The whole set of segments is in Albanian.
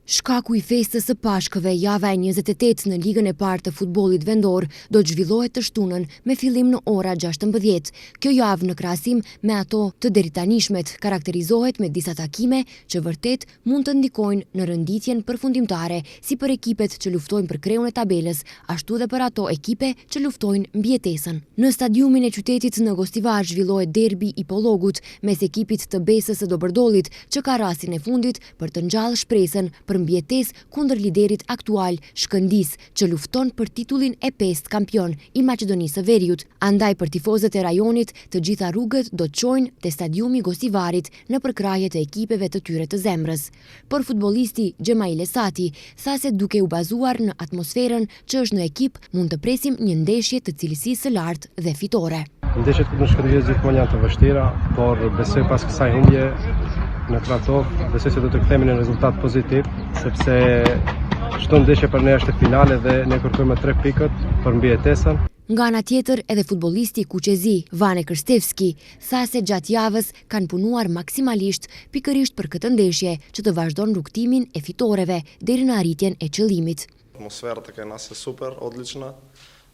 Shkaku i festës së Pashkëve java e 28 në Ligën e Parë të futbollit vendor do të zhvillohet të shtunën me fillim në ora 16. Kjo javë në krahasim me ato të deritanishmet karakterizohet me disa takime që vërtet mund të ndikojnë në rënditjen përfundimtare si për ekipet që luftojnë për kreun e tabelës, ashtu dhe për ato ekipe që luftojnë mbijetesën. Në stadiumin e qytetit në Gostivar zhvillohet derbi i Pollogut mes ekipit të Besës së Dobërdollit që ka rastin e fundit për të ngjallë shpresën për mbjetesë kundër liderit aktual Shkëndis, që lufton për titullin e 5 kampion i Maqedonisë së Veriut. Andaj për tifozët e rajonit, të gjitha rrugët do të çojnë te stadiumi Gostivarit në përkrahje të ekipeve të tyre të zemrës. Por futbollisti Xhemail Esati tha se duke u bazuar në atmosferën që është në ekip, mund të presim një ndeshje të cilësisë së lartë dhe fitore. Ndeshjet në Shkëndijës gjithmonë janë të vështira, por besoj pas kësaj humbje në Tratov, besoj se do të kthehemi në rezultat pozitiv, sepse çdo ndeshje për ne është finale dhe ne kërkojmë 3 pikët për mbijetesën. Nga ana tjetër, edhe futbollisti Kuqezi, Vane Krstevski, tha se gjatë javës kanë punuar maksimalisht pikërisht për këtë ndeshje që të vazhdon rrugtimin e fitoreve deri në arritjen e qëllimit. Атмосферата кај нас е супер, одлична.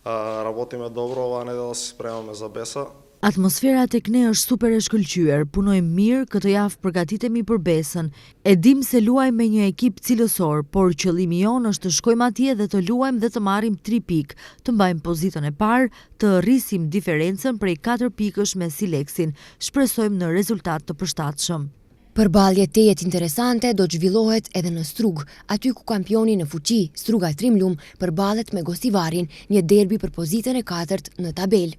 Работиме добро, ова неделя да се спремаме за Беса. Atmosfera tek ne është super e shkëlqyer, punojmë mirë, këtë javë përgatitemi për Besën. E dim se luajmë me një ekip cilësor, por qëllimi jonë është të shkojmë atje dhe të luajmë dhe të marrim 3 pikë, të mbajmë pozitën e parë, të rrisim diferencën prej 4 pikësh me Sileksin. Shpresojmë në rezultat të përshtatshëm. Përballje tejet interesante do të zhvillohet edhe në Strug, aty ku kampioni në fuqi, Struga Trimlum, përballet me Gostivarin, një derbi për pozitën e 4 në tabelë.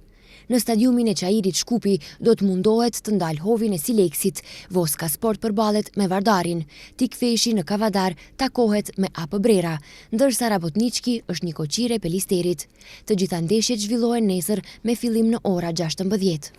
Në stadiumin e Çajirit Shkupi do të mundohet të ndalë hovin e Sileksit, Voska Sport përballet me Vardarin, Tikfeshi në Kavadar takohet me AP Brera, ndërsa Rabotnički është një koqire Pelisterit. Të gjitha ndeshjet zhvillohen nesër me fillim në ora 16.